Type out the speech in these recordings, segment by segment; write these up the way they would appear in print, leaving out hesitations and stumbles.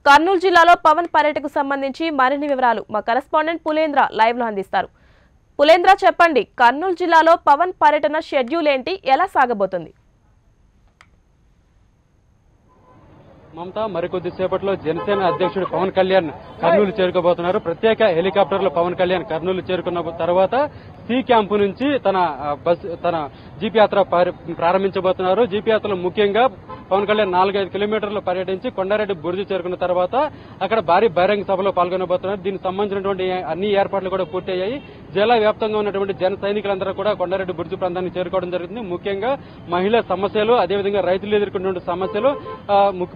కర్నూలు జిల్లాలో పవన్ పర్యటనకు సంబంధించి మరిన్ని వివరాలు మా కరెస్పాండెంట్ పులేంద్ర లైవ్ లో అందిస్తారు. పులేంద్ర చెప్పండి, కర్నూలు జిల్లాలో పవన్ పర్యటన షెడ్యూల్ ఏంటి, ఎలా సాగబోతుంది? మమతా మరికొద్ది సేపట్లో జనసేన అధ్యక్షుడు పవన్ కళ్యాణ్ కర్నూలు చేరుకోబోతున్నారు. ప్రత్యేక హెలికాప్టర్లో పవన్ కళ్యాణ్ కర్నూలు చేరుకున్న తర్వాత సి క్యాంపు నుంచి తన జీపీ యాత్ర ప్రారంభించబోతున్నారు. జీపీ యాత్రలో ముఖ్యంగా పవన్ కళ్యాణ్ 4-5 కిలోమీటర్లు పర్యటించి కొండారెడ్డి బుర్జు చేరుకున్న తర్వాత అక్కడ భారీ బహిరంగ సభలో పాల్గొనబోతున్నారు. దీనికి సంబంధించినటువంటి అన్ని ఏర్పాట్లు కూడా పూర్తయ్యాయి. జిల్లా వ్యాప్తంగా ఉన్నటువంటి జన సైనికులందరూ కూడా కొండారెడ్డి బుర్జు ప్రాంతానికి చేరుకోవడం జరుగుతుంది. ముఖ్యంగా మహిళా సమస్యలు, అదేవిధంగా రైతులు ఎదుర్కొంటున్న సమస్యలు,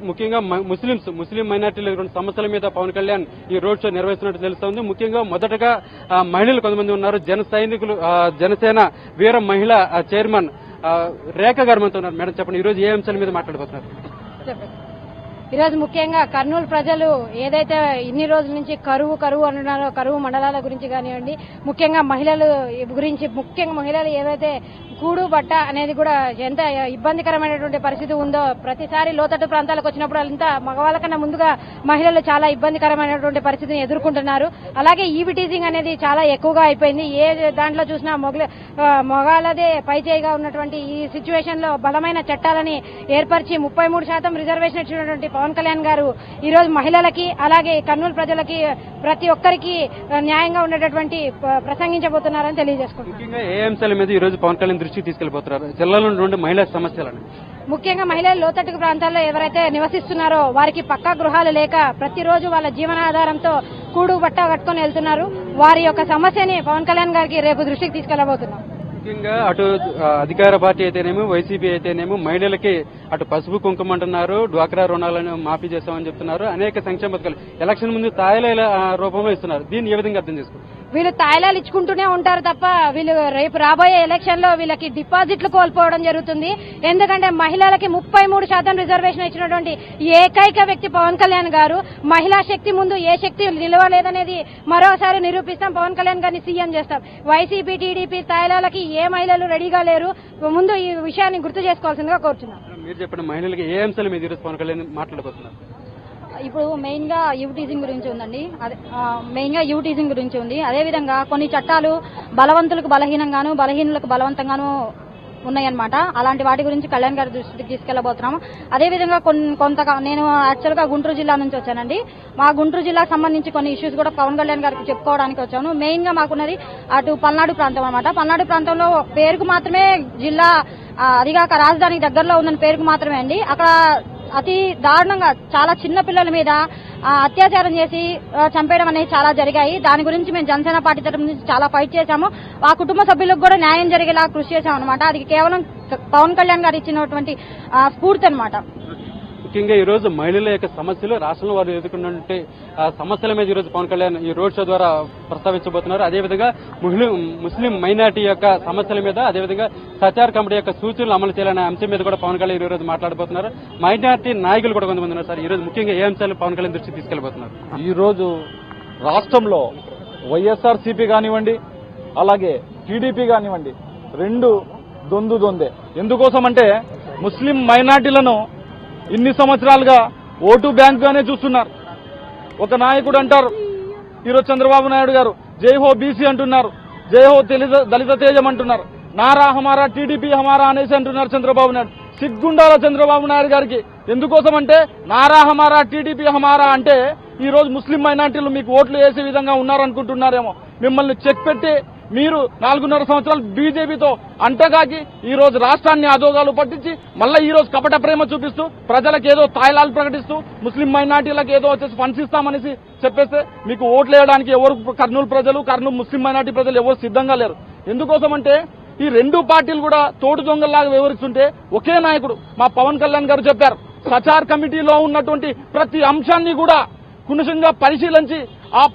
ముఖ్యంగా ముస్లిం మైనార్టీలు ఎదుర్కొన్న సమస్యల మీద పవన్ కళ్యాణ్ ఈ రోడ్ షో నిర్వహిస్తున్నట్టు తెలుస్తోంది. ముఖ్యంగా మొదటగా మహిళలు కొంతమంది ఉన్నారు. జన సైనికులు, జనసేన వీర మహిళా చైర్మన్ రేఖ గారు మనతో ఉన్నారు. మేడం చెప్పండి, ఈ రోజు ఏ అంశాల మీద మాట్లాడబోతున్నారు? ఈరోజు ముఖ్యంగా కర్నూలు ప్రజలు ఏదైతే ఇన్ని రోజుల నుంచి కరువు అంటున్నారో, కరువు మండలాల గురించి కానివ్వండి, ముఖ్యంగా మహిళలు గురించి, ముఖ్యంగా మహిళలు ఏదైతే కూడు బట్ట అనేది కూడా ఎంత ఇబ్బందికరమైనటువంటి పరిస్థితి ఉందో, ప్రతిసారి లోతట్టు ప్రాంతాలకు వచ్చినప్పుడు అంతా మగవాళ్ళ కన్నా ముందుగా మహిళలు చాలా ఇబ్బందికరమైనటువంటి పరిస్థితిని ఎదుర్కొంటున్నారు. అలాగే ఈవిటీజింగ్ అనేది చాలా ఎక్కువగా అయిపోయింది. ఏ దాంట్లో చూసినా మగాళ్ళదే పైచేయిగా ఉన్నటువంటి ఈ సిచ్యువేషన్ లో బలమైన చట్టాలని ఏర్పరిచి 33% రిజర్వేషన్ ఇచ్చినటువంటి పవన్ కళ్యాణ్ గారు ఈ రోజు మహిళలకి, అలాగే కర్నూలు ప్రజలకి, ప్రతి ఒక్కరికి న్యాయంగా ఉండేటటువంటి ప్రసంగించబోతున్నారని తెలియజేసుకుంటున్నారు. ముఖ్యంగా ఏ అంశాల మీద ఈ రోజు పవన్ కళ్యాణ్ దృష్టికి తీసుకెళ్లిపోతున్నారు? జిల్లాలో ఉన్నటువంటి మహిళా సమస్యలను, ముఖ్యంగా మహిళలు లోతట్టు ప్రాంతాల్లో ఎవరైతే నివసిస్తున్నారో వారికి పక్కా గృహాలు లేక ప్రతిరోజు వాళ్ళ జీవనాధారంతో కూడు బట్ట కట్టుకుని వెళ్తున్నారు. వారి యొక్క సమస్యని పవన్ కళ్యాణ్ గారికి రేపు దృష్టికి తీసుకెళ్లబోతున్నాం. ముఖ్యంగా అటు అధికార పార్టీ అయితేనేమో, వైసీపీ అయితేనేమో మహిళలకి అటు పసుపు కుంకుమ అంటున్నారు, డ్వాక్రా రుణాలను మాఫీ చేస్తామని చెప్తున్నారు. అనేక సంక్షేమ పథకాలు ఎలక్షన్ ముందు తాయిల రూపంలో ఇస్తున్నారు. దీన్ని ఏ విధంగా అర్థం చేసుకోవాలి? వీళ్ళు తాయిలాలు ఇచ్చుకుంటూనే ఉంటారు తప్ప వీళ్ళు రేపు రాబోయే ఎలక్షన్ లో వీళ్ళకి డిపాజిట్లు కోల్పోవడం జరుగుతుంది. ఎందుకంటే మహిళలకి 33% రిజర్వేషన్ ఇచ్చినటువంటి ఏకైక వ్యక్తి పవన్ కళ్యాణ్ గారు. మహిళా శక్తి ముందు ఏ శక్తి నిలవలేదనేది మరోసారి నిరూపిస్తాం. పవన్ కళ్యాణ్ గారిని సీఎం చేస్తాం. వైసీపీ, టీడీపీ తాయిలాలకి ఏ మహిళలు రెడీగా లేరు. ముందు ఈ విషయాన్ని గుర్తు చేసుకోవాల్సిందిగా కోరుతున్నాం. మీరు చెప్పండి, మహిళలకి ఏ అంశాల మీద ఈరోజు పవన్ కళ్యాణ్ మాట్లాడబోతున్నారు? ఇప్పుడు మెయిన్ గా యూటీజింగ్ గురించి ఉందండి. యూటీజింగ్ గురించి ఉంది. అదేవిధంగా కొన్ని చట్టాలు బలవంతులకు బలహీనంగాను, బలహీనులకు బలవంతంగాను ఉన్నాయన్నమాట. అలాంటి వాటి గురించి కళ్యాణ్ గారి దృష్టికి తీసుకెళ్లబోతున్నాము. అదేవిధంగా నేను యాక్చువల్ గా గుంటూరు జిల్లా నుంచి వచ్చానండి. మా గుంటూరు జిల్లాకు సంబంధించి కొన్ని ఇష్యూస్ కూడా పవన్ కళ్యాణ్ గారికి చెప్పుకోవడానికి వచ్చాను. మెయిన్ గా మాకున్నది అటు పల్నాడు ప్రాంతం అనమాట. పల్నాడు ప్రాంతంలో పేరుకు మాత్రమే జిల్లా, అదిగాక రాజధానికి దగ్గరలో ఉందని పేరుకు మాత్రమే అండి. అక్కడ అతి దారుణంగా చాలా చిన్న పిల్లల మీద అత్యాచారం చేసి చంపేయడం అనేది చాలా జరిగాయి. దాని గురించి మేము జనసేన పార్టీ తరఫు నుంచి చాలా ఫైట్ చేశాము. ఆ కుటుంబ సభ్యులకు కూడా న్యాయం జరిగేలా కృషి చేశాం అనమాట. అది కేవలం పవన్ కళ్యాణ్ గారు ఇచ్చినటువంటి స్ఫూర్తి అనమాట. ముఖ్యంగా ఈ రోజు మహిళల యొక్క సమస్యలు, రాష్ట్రంలో వారు ఎదుర్కొన్నటువంటి సమస్యల మీద ఈ రోజు పవన్ కళ్యాణ్ ఈ రోడ్ షో ద్వారా ప్రస్తావించబోతున్నారు. అదేవిధంగా ముస్లిం మైనార్టీ యొక్క సమస్యల మీద, అదేవిధంగా సచార్ కమిటీ యొక్క సూచనలు అమలు చేయాలనే అంశం మీద కూడా పవన్ కళ్యాణ్ ఈ రోజు మాట్లాడబోతున్నారు. మైనార్టీ నాయకులు కూడా కొంతమంది ఉన్నారు. సార్, ఈ రోజు ముఖ్యంగా ఏ అంశాలు పవన్ కళ్యాణ్ దృష్టికి తీసుకెళ్లబోతున్నారు? ఈ రోజు రాష్ట్రంలో వైఎస్ఆర్సీపీ కానివ్వండి, అలాగే టీడీపీ కానివ్వండి, రెండు దొందే. ఎందుకోసం అంటే ముస్లిం మైనార్టీలను ఇన్ని సంవత్సరాలుగా ఓటు బ్యాంకుగానే చూస్తున్నారు. ఒక నాయకుడు అంటారు, ఈరోజు చంద్రబాబు నాయుడు గారు జై హో బీసీ అంటున్నారు, జై హో దళిత తేజం అంటున్నారు, నారా హమారా టీడీపీ హమారా అనేసి అంటున్నారు చంద్రబాబు నాయుడు. సిగ్గుండాల చంద్రబాబు నాయుడు గారికి. ఎందుకోసం అంటే నారా హమారా టీడీపీ హమారా అంటే ఈ రోజు ముస్లిం మైనార్టీలు మీకు ఓట్లు వేసే విధంగా ఉన్నారనుకుంటున్నారేమో. మిమ్మల్ని చెక్ పెట్టి మీరు 4.5 సంవత్సరాలు బీజేపీతో అంటగాకి ఈ రోజు రాష్ట్రాన్ని అధోగాలు పట్టించి మళ్ళీ ఈ రోజు కపట ప్రేమ చూపిస్తూ ప్రజలకు ఏదో తాయిలాలు ప్రకటిస్తూ ముస్లిం మైనార్టీలకు ఏదో వచ్చేసి ఫండ్స్ ఇస్తామనేసి చెప్పేస్తే మీకు ఓట్లు వేయడానికి ఎవరు కర్నూలు ప్రజలు, కర్నూలు ముస్లిం మైనార్టీ ప్రజలు ఎవరు సిద్ధంగా లేరు. ఎందుకోసం అంటే ఈ రెండు పార్టీలు కూడా తోడు దొంగల్లాగా వివరిస్తుంటే ఒకే నాయకుడు మా పవన్ కళ్యాణ్ గారు చెప్పారు, సచార్ కమిటీలో ఉన్నటువంటి ప్రతి అంశాన్ని కూడా క్షుణ్ణంగా పరిశీలించి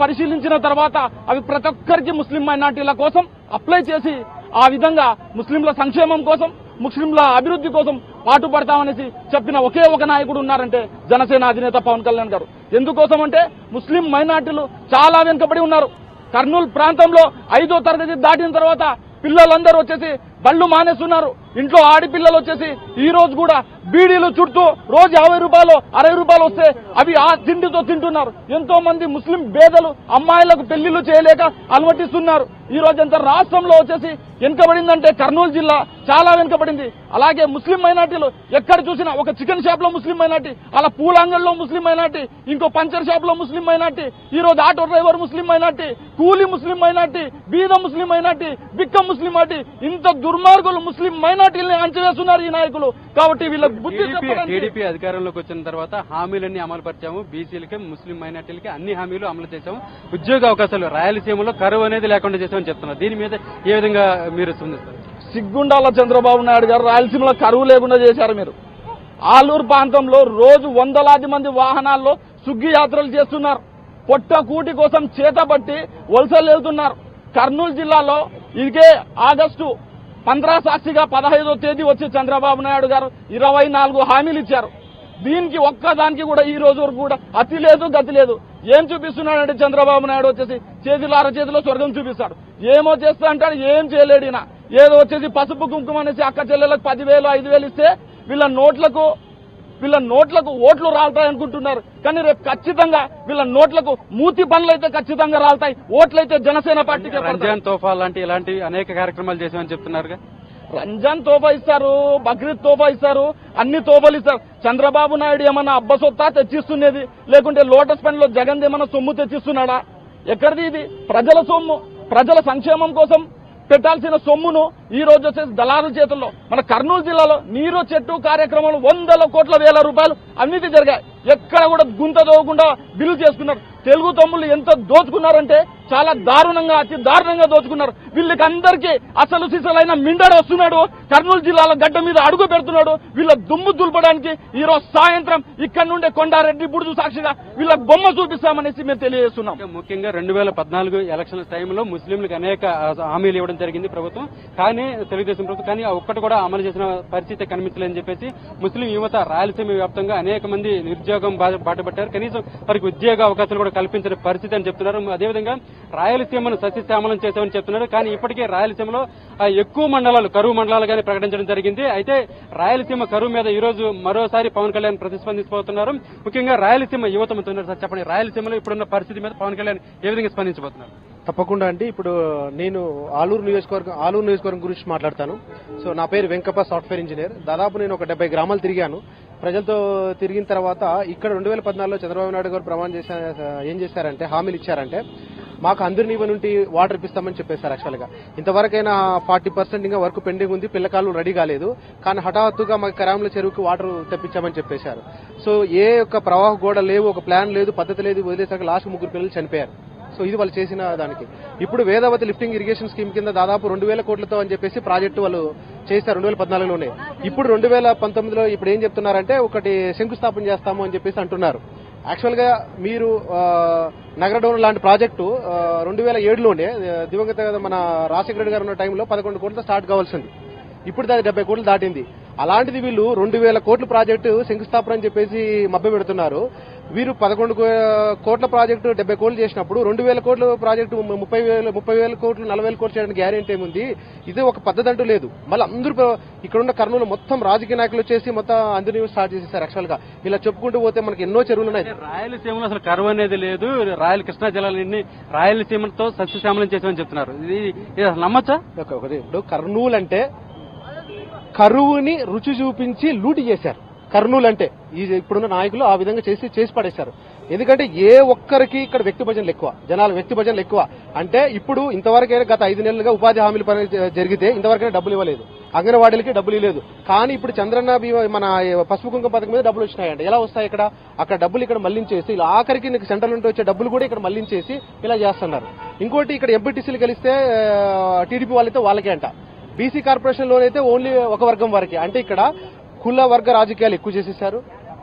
పరిశీలించిన తర్వాత అవి ప్రతి ఒక్కరికి ముస్లిం మైనార్టీల కోసం అప్లై చేసి ఆ విధంగా ముస్లింల సంక్షేమం కోసం, ముస్లింల అభివృద్ధి కోసం పాటుపడతామనేసి చెప్పిన ఒకే ఒక నాయకుడు ఉన్నారంటే జనసేన అధినేత పవన్ కళ్యాణ్ గారు. ఎందుకోసం అంటే ముస్లిం మైనార్టీలు చాలా వెనుకబడి ఉన్నారు. కర్నూలు ప్రాంతంలో 5వ తరగతి దాటిన తర్వాత పిల్లలందరూ వచ్చేసి బళ్ళు మానేస్తున్నారు. ఇంట్లో ఆడపిల్లలు వచ్చేసి ఈ రోజు కూడా బీడీలు చుట్టూ రోజు 50 రూపాయలు 60 రూపాయలు వస్తే అవి ఆ తిండితో తింటున్నారు. ఎంతో మంది ముస్లిం పేదలు అమ్మాయిలకు పెళ్లిళ్లు చేయలేక అనుమతిస్తున్నారు. ఈ రోజు ఎంత రాష్ట్రంలో వచ్చేసి వెనుకబడిందంటే కర్నూలు జిల్లా చాలా వెనుకబడింది. అలాగే ముస్లిం మైనార్టీలు ఎక్కడ చూసినా ఒక చికెన్ షాప్ లో ముస్లిం మైనార్టీ, అలా పూల అంగడిలో ముస్లిం మైనార్టీ, ఇంకో పంచర్ షాప్ లో ముస్లిం మైనార్టీ, ఈ రోజు ఆటో డ్రైవర్ ముస్లిం మైనార్టీ, కూలీ ముస్లిం మైనార్టీ, బీద ముస్లిం మైనార్టీ, బిక్క ముస్లిం మైనార్టీ, ఇంత దుర్మార్గులు ముస్లిం మైనార్టీలని అంచవేస్తున్నారు ఈ నాయకులు. కాబట్టి వీళ్ళ టీడీపీ అధికారంలోకి వచ్చిన తర్వాత హామీలన్నీ అమలు పరిచాము, బీసీలకి ముస్లిం మైనార్టీలకి అన్ని హామీలు అమలు చేశాము, ఉద్యోగ అవకాశాలు రాయలసీమలో కరువు అనేది లేకుండా చేశామని చెప్తున్నారు. దీని మీద ఏ విధంగా మీరు స్పందిస్తారు? సిగ్గుండాల చంద్రబాబు నాయుడు గారు రాయలసీమలో కరువు లేకుండా చేశారు. మీరు ఆలూరు ప్రాంతంలో రోజు వందలాది మంది వాహనాల్లో సుగ్గి యాత్రలు చేస్తున్నారు. పొట్ట కూటి కోసం చేతబట్టి వలసలు వెళ్తున్నారు. కర్నూలు జిల్లాలో ఇదే ఆగస్టు 15 సాక్షిగా 15వ తేదీ వచ్చి చంద్రబాబు నాయుడు గారు 24 హామీలు ఇచ్చారు. దీనికి ఒక్కదానికి కూడా ఈ రోజు వరకు కూడా అతి లేదు గతి లేదు. ఏం చూపిస్తున్నాడంటే చంద్రబాబు నాయుడు వచ్చేసి చేతులు అరచేతిలో స్వర్గం చూపిస్తాడు. ఏమో చేస్తా అంటాడు, ఏం చేయలేడు. ఏదో వచ్చేసి పసుపు కుంకుమ అనేసి అక్క చెల్లెలకు 10,000 5,000 ఇస్తే వీళ్ళ నోట్లకు ఓట్లు రాలుతాయనుకుంటున్నారు. కానీ రేపు ఖచ్చితంగా వీళ్ళ నోట్లకు మూతి పనులు అయితే ఖచ్చితంగా రాలుతాయి, ఓట్లయితే జనసేన పార్టీకి. రంజాన్ తోఫా ఇలాంటి అనేక కార్యక్రమాలు చేశామని చెప్తున్నారుగా. రంజాన్ తోఫా ఇస్తారు, బక్రీద్ తోఫా ఇస్తారు, అన్ని తోఫాలు ఇస్తారు. చంద్రబాబు నాయుడు ఏమన్నా అబ్బసొత్తా తెచ్చిస్తున్నది, లేకుంటే లోటస్ పనిలో జగన్ ఏమన్నా సొమ్ము తెచ్చిస్తున్నాడా? ఎక్కడిది ఇది? ప్రజల సొమ్ము, ప్రజల సంక్షేమం కోసం పెట్టాల్సిన సొమ్మును ఈ రోజు వచ్చేసి దళారుల చేతుల్లో. మన కర్నూలు జిల్లాలో నీరు చెట్టు కార్యక్రమాలు 100 కోట్ల వేల రూపాయలు అవినీతి జరిగాయి. ఎక్కడ కూడా గుంత దోవకుండా బిల్లు చేసుకున్నారు. తెలుగు తమ్ముళ్ళు ఎంత దోచుకున్నారంటే చాలా దారుణంగా, అతి దారుణంగా దోచుకున్నారు. వీళ్ళకి అందరికీ అసలు సిసలైన మిండడు వస్తున్నాడు, కర్నూలు జిల్లాలో గడ్డ మీద అడుగు పెడుతున్నాడు. వీళ్ళ దుమ్ము దులపడానికి ఈ రోజు సాయంత్రం ఇక్కడ నుండే కొండారెడ్డి బుడుజు సాక్షిగా వీళ్ళ బొమ్మ చూపిస్తామనేసి మేము తెలియజేస్తున్నాం. ముఖ్యంగా 2014 ఎలక్షన్స్ టైంలో ముస్లింలకు అనేక హామీలు ఇవ్వడం జరిగింది ప్రభుత్వం, కానీ తెలుగుదేశం ప్రభుత్వం, కానీ ఒక్కటి కూడా అమలు చేసిన పరిస్థితి కనిపించలేదని చెప్పేసి ముస్లిం యువత రాయలసీమ వ్యాప్తంగా అనేక మంది నిరుద్యోగం బాటపట్టారు. కనీసం వారికి ఉద్యోగ అవకాశాలు కూడా కల్పించిన పరిస్థితి అని చెప్తున్నారు. అదేవిధంగా రాయలసీమను సస్యశ్యామలం చేశామని చెప్తున్నారు. కానీ ఇప్పటికే రాయలసీమలో ఎక్కువ మండలాలు కరువు మండలాలుగానే ప్రకటించడం జరిగింది. అయితే రాయలసీమ కరువు మీద ఈ రోజు మరోసారి పవన్ కళ్యాణ్ ప్రతిస్పందించబోతున్నారు. ముఖ్యంగా రాయలసీమ యువత ఉన్నారు. సార్ చెప్పండి, రాయలసీమలో ఇప్పుడున్న పరిస్థితి మీద పవన్ కళ్యాణ్ ఏ విధంగా స్పందించబోతున్నారు? తప్పకుండా అండి. ఇప్పుడు నేను ఆలూరు నియోజకవర్గం గురించి మాట్లాడతాను. సో నా పేరు వెంకప్ప, సాఫ్ట్వేర్ ఇంజనీర్. దాదాపు నేను ఒక 70 గ్రామాలు తిరిగాను. ప్రజలతో తిరిగిన తర్వాత ఇక్కడ 2014లో చంద్రబాబు నాయుడు గారు ప్రమాణం ఏం చేశారంటే, హామీలు ఇచ్చారంటే మాకు అందరి నీవ నుండి వాటర్ ఇప్పిస్తామని చెప్పేశారు. యాక్చువల్గా ఇంతవరకైనా 40% ఇంకా వర్క్ పెండింగ్ ఉంది, పిల్లకాలు రెడీ కాలేదు. కానీ హఠాత్తుగా మాకు కరాంల చెరువుకి వాటర్ తెప్పించామని చెప్పేశారు. సో ఏ యొక్క ప్రవాహ గోడ లేవు, ఒక ప్లాన్ లేదు, పద్ధతి లేదు, వదిలేసాక లాస్ట్ 3 పిల్లలు చనిపోయారు. సో ఇది వాళ్ళు చేసిన దానికి. ఇప్పుడు వేదావతి లిఫ్టింగ్ ఇరిగేషన్ స్కీమ్ కింద దాదాపు 2,000 కోట్లతో అని చెప్పేసి ప్రాజెక్టు వాళ్ళు చేశారు 2014లోనే. ఇప్పుడు 2019లో ఇప్పుడు ఏం చెప్తున్నారంటే ఒకటి శంకుస్థాపన చేస్తాము అని చెప్పేసి అంటున్నారు. యాక్చువల్ గా మీరు నగరడోన్ లాంటి ప్రాజెక్టు 2007లోనే దివంగత మన రాజశేఖర రెడ్డి గారు ఉన్న టైంలో 11 కోట్లతో స్టార్ట్ కావాల్సింది. ఇప్పుడు దాని 70 కోట్లు దాటింది. అలాంటిది వీళ్ళు 2,000 కోట్ల ప్రాజెక్టు శంకుస్థాపన అని చెప్పేసి మభ్య పెడుతున్నారు. వీరు 11 కోట్ల ప్రాజెక్టు 70 కోట్లు చేసినప్పుడు 2,000 కోట్ల ప్రాజెక్టు 30,000 కోట్లు 40,000 కోట్లు చేయడానికి గ్యారెంటీ ఏముంది? ఇది ఒక పద్ధతి అంటూ లేదు. మళ్ళీ అందరూ ఇక్కడున్న కర్నూలు మొత్తం రాజకీయ నాయకులు వచ్చేసి మొత్తం అందరినీ స్టార్ట్ చేసేసారు. యాక్చువల్ గా ఇలా చెప్పుకుంటూ పోతే మనకి ఎన్నో చెరువులు ఉన్నాయి. రాయలసీమలో అసలు కరువు అనేది లేదు, కృష్ణా జిల్లాలన్నీ రాయలసీమతో సస్యశ్యామలం చేసామని చెప్తున్నారు. ఇది నమ్మచ్చా? ఇప్పుడు కర్నూలు అంటే కరువుని రుచి చూపించి లూటి చేశారు. కర్నూలు అంటే ఇప్పుడున్న నాయకులు ఆ విధంగా చేసి పడేశారు. ఎందుకంటే ఏ ఒక్కరికి ఇక్కడ వ్యక్తి భజనలు ఎక్కువ, జనాల వ్యక్తి భజనలు ఎక్కువ. అంటే ఇప్పుడు ఇంతవరకైనా గత 5 నెలలుగా ఉపాధి హామీల పని జరిగితే ఇంతవరకైనా డబ్బులు ఇవ్వలేదు, అంగన్వాడీలకి డబ్బులు ఇవ్వలేదు. కానీ ఇప్పుడు చంద్రన్న మన పసుపు కుంకుమ పథకం మీద డబ్బులు వచ్చినాయంటే ఎలా వస్తాయి? అక్కడ డబ్బులు ఇక్కడ మళ్లించేసి ఇలా ఆఖరికి సెంట్రల్ నుండి వచ్చే డబ్బులు కూడా ఇక్కడ మళ్లించేసి ఇలా చేస్తున్నారు. ఇంకోటి ఇక్కడ ఎంపీటీసీలు కలిస్తే టీడీపీ వాళ్ళైతే వాళ్ళకే అంట, బీసీ కార్పొరేషన్ లోనైతే ఓన్లీ ఒక వర్గం వరకే. అంటే ఇక్కడ కుల వర్గ రాజకీయాలు ఎక్కువ చేసేసారు,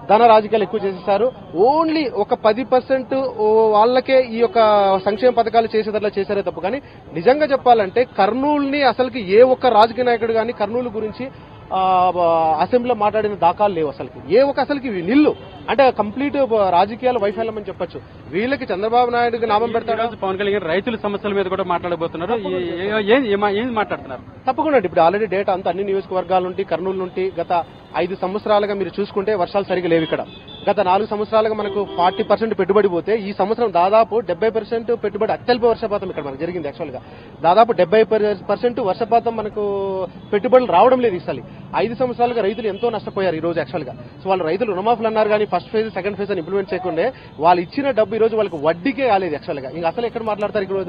ధన రాజకీయాలు ఎక్కువ చేసేసారు. ఓన్లీ ఒక 10% వాళ్ళకే ఈ యొక్క సంక్షేమ పథకాలు చేసేదట్లా చేశారే తప్పు. కానీ నిజంగా చెప్పాలంటే కర్నూలుని అసలుకి ఏ ఒక్క రాజకీయ నాయకుడు కానీ కర్నూలు గురించి అసెంబ్లీలో మాట్లాడిన దాఖలు లేవు అసలుకి. అసలుకి నిల్లు అంటే కంప్లీట్ రాజకీయాల వైఫల్యం అని చెప్పొచ్చు. వీళ్ళకి చంద్రబాబు నాయుడుకి నామం పెడతాడు. పవన్ కళ్యాణ్ రైతుల సమస్యల మీద కూడా మాట్లాడబోతున్నారు. ఏం మాట్లాడుతున్నారు? తప్పకుండా ఇప్పుడు ఆల్రెడీ డేటా అంతా అన్ని నియోజకవర్గాల నుండి, కర్నూలు నుండి గత 5 సంవత్సరాలుగా మీరు చూసుకుంటే వర్షాలు సరిగా లేవు ఇక్కడ. గత 4 సంవత్సరాలుగా మనకు 40% పెట్టుబడి పోతే ఈ సంవత్సరం దాదాపు 70% పెట్టుబడి, అత్యల్ప వర్షపాతం ఇక్కడ మనకు జరిగింది. యాక్చువల్ గా దాదాపు 70% వర్షపాతం మనకు పెట్టుబడులు రావడం లేదు ఈసారి. 5 సంవత్సరాలుగా రైతులు ఎంతో నష్టపోయారు ఈ రోజు యాక్చువల్ గా. సో వాళ్ళు రైతులు రుణమాఫీలు అన్నారు కానీ ఫస్ట్ ఫేజ్, సెకండ్ ఫేజ్ అని ఇంప్లిమెంట్ చేయకుండా వాళ్ళు ఇచ్చిన డబ్బు ఈ రోజు వాళ్ళకి వడ్డీకే కాలేదు యాక్చువల్ గా. ఇంకా అసలు ఎక్కడ మాట్లాడతారు ఇక్కడ?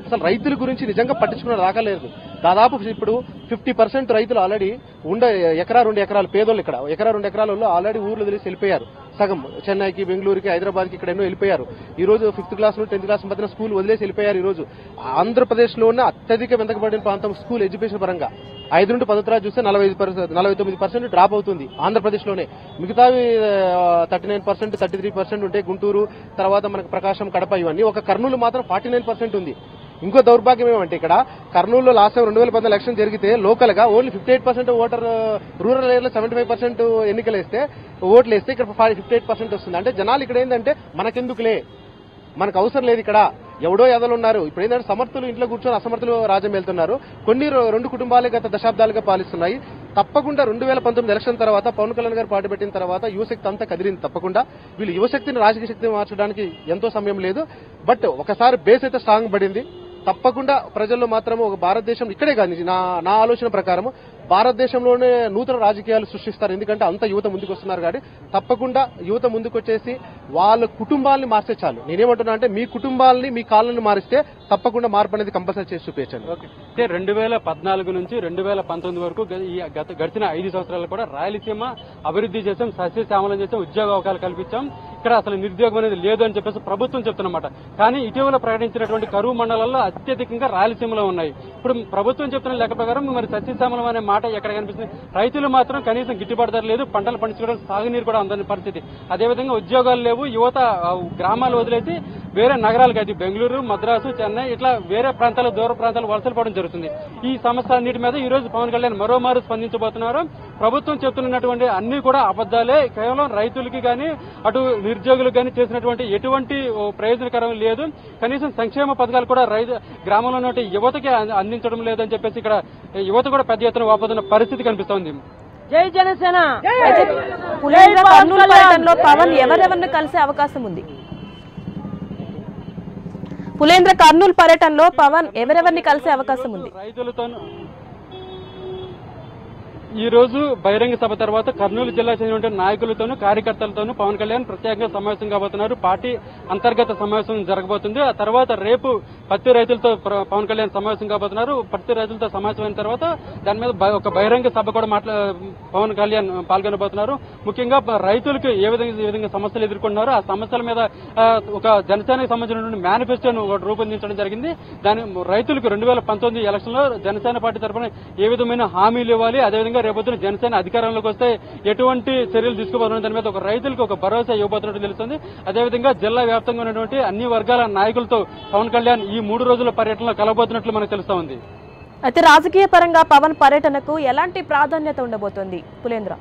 అసలు రైతుల గురించి నిజంగా పట్టించుకున్న రాకలేదు. దాదాపు ఇప్పుడు 50% రైతులు ఆల్రెడీ ఎకరా 2 ఎకరాలు పేదోళ్ళు ఇక్కడ ఎకరా 2 ఎకరాలలో ఆల్రెడీ ఊర్లు వదిలేసి వెళ్ళిపోయారు. సగం చెన్నైకి, బెంగళూరుకి, హైదరాబాద్కి ఇక్కడ ఎన్నో వెళ్ళిపోయారు. ఈ రోజు 5th క్లాస్ నుండి 10th క్లాస్ మధ్యన స్కూల్ వదిలేసి వెళ్ళిపోయారు. ఈ రోజు ఆంధ్రప్రదేశ్ లో ఉన్న అత్యధిక వెనుకబడిన ప్రాంతం స్కూల్ ఎడ్యుకేషన్ పరంగా 5 నుండి 10th తరగతి చూస్తే 49% డ్రాప్ అవుతుంది ఆంధ్రప్రదేశ్ లోనే. మిగతావి 39%, 33% ఉంటే గుంటూరు, తర్వాత మనకు ప్రకాశం, కడప ఇవన్నీ. ఒక కర్నూలు మాత్రం 49% ఉంది. ఇంకో దౌర్భాగ్యం ఏమంటే ఇక్కడ కర్నూలులో లాస్ట్ టైం 2014 ఎలక్షన్ జరిగితే లోకల్ గా ఓన్లీ 58% ఓటర్, రూరల్ ఏరియాలో 75% ఎన్నికలు వేస్తే ఓట్లు వేస్తే ఇక్కడ 58% వస్తుంది. అంటే జనాలు ఇక్కడ ఏంటంటే మనకెందుకులే, మనకు అవసరం లేదు, ఇక్కడ ఎవడో ఎదలు ఉన్నారు. ఇప్పుడు ఏంటంటే సమర్థులు ఇంట్లో కూర్చొని అసమర్థులు రాజ్యం వెళ్తున్నారు. కొన్ని 2 కుటుంబాలే గత దశాబ్దాలుగా పాలిస్తున్నాయి. తప్పకుండా 2019 ఎలక్షన్ తర్వాత పవన్ కళ్యాణ్ గారు పాటు పెట్టిన తర్వాత యువశక్తి అంతా కదిలింది. తప్పకుండా వీళ్ళు యువశక్తిని రాజకీయ శక్తిని మార్చడానికి ఎంతో సమయం లేదు. బట్ ఒకసారి బేస్ అయితే స్ట్రాంగ్ పడింది. తప్పకుండా ప్రజల్లో మాత్రము ఒక భారతదేశం ఇక్కడే కాదు, నా ఆలోచన ప్రకారం భారతదేశంలోనే నూతన రాజకీయాలు సృష్టిస్తారు. ఎందుకంటే అంత యువత ముందుకు వస్తున్నారు కాబట్టి తప్పకుండా యువత ముందుకు వచ్చేసి వాళ్ళ కుటుంబాలని మార్చే చాలు. నేనేమంటున్నా అంటే మీ కుటుంబాలని, మీ కాళ్ళని మారిస్తే తప్పకుండా మార్పు అనేది కంపల్సరీ చేసి చూపించండి. 2014 నుంచి 2019 వరకు గడిచిన 5 సంవత్సరాలు కూడా రాయలసీమ అభివృద్ధి చేసాం, సస్యశ్యామలం చేసాం, ఉద్యోగ అవకాశాలు కల్పించాం. ఇక్కడ అసలు నిరుద్యోగం అనేది లేదు అని చెప్పేసి ప్రభుత్వం చెప్తున్నమాట. కానీ ఇటీవల ప్రకటించినటువంటి కరువు మండలాల్లో అత్యధికంగా రాయలసీమలో ఉన్నాయి. ఇప్పుడు ప్రభుత్వం చెప్తున్న లెక్క ప్రకారం మరి సస్యశ్యామలం అనే మాట ఎక్కడ కనిపిస్తుంది? రైతులు మాత్రం కనీసం గిట్టుబాటు ధర లేదు, పంటలు పండించుకోవడానికి సాగునీరు కూడా అందని పరిస్థితి. అదేవిధంగా ఉద్యోగాలు లేవు. యువత గ్రామాలు వదిలేసి వేరే నగరాలకు, అయితే బెంగళూరు, మద్రాసు, చెన్నై ఇట్లా వేరే ప్రాంతాలు, దూర ప్రాంతాలు వలసలు పోవడం జరుగుతుంది. ఈ సమస్య అన్నిటి మీద ఈ రోజు పవన్ కళ్యాణ్ మరోమారు స్పందించబోతున్నారు. ప్రభుత్వం చెప్తున్నటువంటి అన్ని కూడా అబద్దాలే. కేవలం రైతులకి గాని అటు నిరుద్యోగులకు గాని చేసినటువంటి ఎటువంటి ప్రయోజనకరం లేదు. కనీసం సంక్షేమ పథకాలు కూడా గ్రామంలో ఉన్న యువతకి అందించడం లేదని చెప్పేసి ఇక్కడ యువత కూడా పెద్ద ఎత్తున వాపోతున్న పరిస్థితి కనిపిస్తోంది. జై జనసేన. పులేంద్ర కర్నూలు పర్యటనలో పవన్ ఎవరెవరిని కలిసే అవకాశం ఉంది? పులేంద్ర కర్నూలు పర్యటనలో పవన్ ఎవరెవరిని కలిసే అవకాశం ఉంది? రైతులతో ఈ రోజు బహిరంగ సభ తర్వాత కర్నూలు జిల్లా చెందిన నాయకులతోనూ కార్యకర్తలతోనూ పవన్ కళ్యాణ్ ప్రత్యేకంగా సమావేశం కాబోతున్నారు. పార్టీ అంతర్గత సమావేశం జరగబోతుంది. ఆ తర్వాత రేపు పత్తి రైతులతో పవన్ కళ్యాణ్ సమావేశం కాబోతున్నారు. పత్తి రైతులతో సమావేశమైన తర్వాత దాని మీద ఒక బహిరంగ సభ కూడా పవన్ కళ్యాణ్ పాల్గొనబోతున్నారు. ముఖ్యంగా రైతులకు ఏ విధంగా సమస్యలు ఎదుర్కొంటున్నారో ఆ సమస్యల మీద ఒక జనసేనకు సంబంధించినటువంటి మేనిఫెస్టోను రూపొందించడం జరిగింది. దాని రైతులకు 2019 ఎలక్షన్ లో జనసేన పార్టీ తరఫున ఏ విధమైన హామీలు ఇవ్వాలి, అదేవిధంగా రేపొద్దున జనసేన అధికారంలోకి వస్తే ఎటువంటి చర్యలు తీసుకోబోతున్న దాని మీద ఒక రైతులకు ఒక భరోసా ఇవ్వబోతున్నట్టు తెలుస్తుంది. అదేవిధంగా జిల్లా వ్యాప్తంగా ఉన్నటువంటి అన్ని వర్గాల నాయకులతో పవన్ కళ్యాణ్ ఈ 3 రోజుల పర్యటనలో కలవబోతున్నట్లు మనకు తెలుస్తా ఉంది. అయితే రాజకీయ పరంగా పవన్ పర్యటనకు ఎలాంటి ప్రాధాన్యత ఉండబోతోంది పులేంద్ర?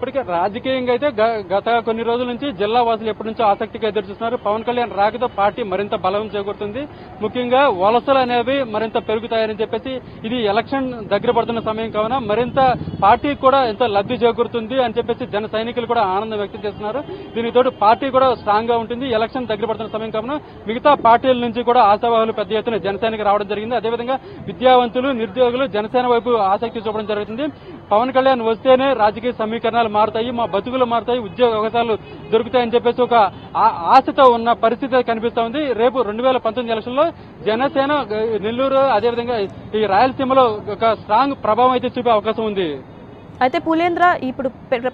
ఇప్పటికే రాజకీయంగా అయితే గత కొన్ని రోజుల నుంచి జిల్లా వాసులు ఎప్పటి నుంచో ఆసక్తిగా ఎదురుచూస్తున్నారు. పవన్ కళ్యాణ్ రాకతో పార్టీ మరింత బలం చేకూరుతుంది. ముఖ్యంగా వలసలు అనేవి మరింత పెరుగుతాయని చెప్పేసి ఇది ఎలక్షన్ దగ్గర పడుతున్న సమయం కావున మరింత పార్టీకి కూడా ఎంతో లబ్ధి చేకూరుతుంది అని చెప్పేసి జన సైనికులు కూడా ఆనందం వ్యక్తం చేస్తున్నారు. దీనితో పార్టీ కూడా స్ట్రాంగ్ గా ఉంటుంది. ఎలక్షన్ దగ్గర పడుతున్న సమయం కావున మిగతా పార్టీల నుంచి కూడా ఆశావాహులు పెద్ద ఎత్తున జనసేనకి రావడం జరిగింది. అదేవిధంగా విద్యావంతులు, నిరుద్యోగులు జనసేన వైపు ఆసక్తి చూపడం జరుగుతుంది. పవన్ కళ్యాణ్ వస్తేనే రాజకీయ సమీకరణాలు మారుతాయి, మా బతుకులు మారుతాయి, ఉద్యోగ అవకాశాలు దొరుకుతాయని చెప్పేసి ఒక ఆశతో ఉన్న పరిస్థితి కనిపిస్తా ఉంది. రేపు 2019 ఎలక్షన్ లో జనసేన నెల్లూరు అదేవిధంగా ఈ రాయలసీమలో ఒక స్ట్రాంగ్ ప్రభావం అయితే చూపే అవకాశం ఉంది. అయితే పులేంద్ర, ఇప్పుడు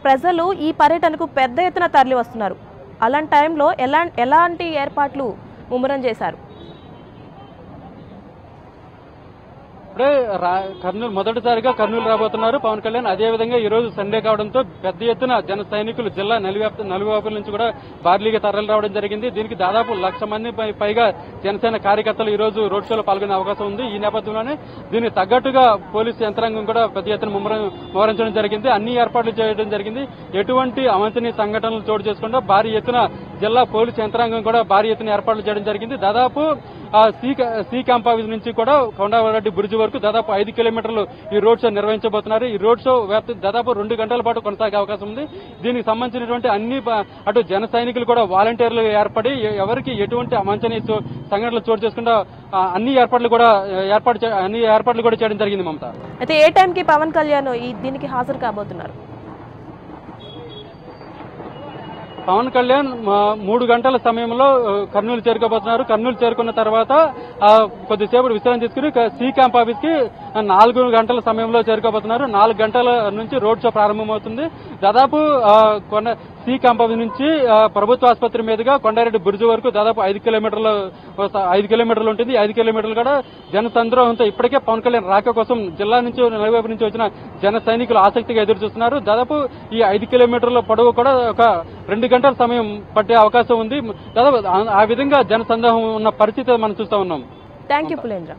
ప్రజలు ఈ పర్యటనకు పెద్ద ఎత్తున తరలి వస్తున్నారు. అలాంటి టైంలో ఎలాంటి ఏర్పాట్లు ముమ్మరం చేశారు? ఇప్పుడే కర్నూలు మొదటిసారిగా కర్నూలు రాబోతున్నారు పవన్ కళ్యాణ్. అదేవిధంగా ఈ రోజు సండే కావడంతో పెద్ద ఎత్తున జన సైనికులు జిల్లా నలువైపుల నుంచి కూడా భారీగా తరలి రావడం జరిగింది. దీనికి దాదాపు 1,00,000 మంది పైగా జనసేన కార్యకర్తలు ఈ రోజు రోడ్ షోలో పాల్గొనే అవకాశం ఉంది. ఈ నేపథ్యంలోనే దీనికి తగ్గట్టుగా పోలీసు యంత్రాంగం కూడా పెద్ద ఎత్తున మోహరించడం జరిగింది. అన్ని ఏర్పాట్లు చేయడం జరిగింది. ఎటువంటి అవాంఛనీయ సంఘటనలు చోటు చేసుకుంటూ భారీ ఎత్తున జిల్లా పోలీసు యంత్రాంగం కూడా భారీ ఎత్తున ఏర్పాట్లు చేయడం జరిగింది. దాదాపు సి క్యాంప్ ఆఫీస్ నుంచి కూడా కొండారెడ్డి బ్రిడ్జి వరకు దాదాపు 5 కిలోమీటర్లు ఈ రోడ్ షో నిర్వహించబోతున్నారు. ఈ రోడ్ షో వ్యాప్తి దాదాపు 2 గంటల పాటు కొనసాగే అవకాశం ఉంది. దీనికి సంబంధించినటువంటి అన్ని అటు జన సైనికులు కూడా వాలంటీర్లు ఏర్పడి ఎవరికి ఎటువంటి అవాంఛనీయ సంఘటనలు చోటు చేసుకుంటూ అన్ని ఏర్పాట్లు కూడా చేయడం జరిగింది. మమత, అయితే ఏ టైంకి పవన్ కళ్యాణ్ దీనికి హాజరు కాబోతున్నారు? పవన్ కళ్యాణ్ 3 గంటల సమయంలో కర్నూలు చేరుకోబోతున్నారు. కర్నూలు చేరుకున్న తర్వాత కొద్దిసేపు విశ్రాంతి తీసుకుని సి క్యాంప్ ఆఫీస్ కి 4 గంటల సమయంలో చేరుకోబోతున్నారు. 4 గంటల నుంచి రోడ్ షో ప్రారంభమవుతుంది. దాదాపు సి క్యాంప్ ఆఫీస్ నుంచి ప్రభుత్వ ఆసుపత్రి మీదుగా కొండారెడ్డి బ్రిడ్జి వరకు దాదాపు 5 కిలోమీటర్లు ఉంటుంది. 5 కిలోమీటర్లు కూడా జన సంద్రోహంతో ఇప్పటికే పవన్ కళ్యాణ్ రాక కోసం జిల్లా నుంచి నలువైపు నుంచి వచ్చిన జన సైనికులు ఆసక్తిగా ఎదురు చూస్తున్నారు. దాదాపు ఈ 5 కిలోమీటర్ల పొడవు కూడా ఒక 2 గంటల సమయం పట్టే అవకాశం ఉంది. దాదాపు ఆ విధంగా జన సందోహం ఉన్న పరిస్థితి మనం చూస్తా ఉన్నాం. Thank you Pulendra.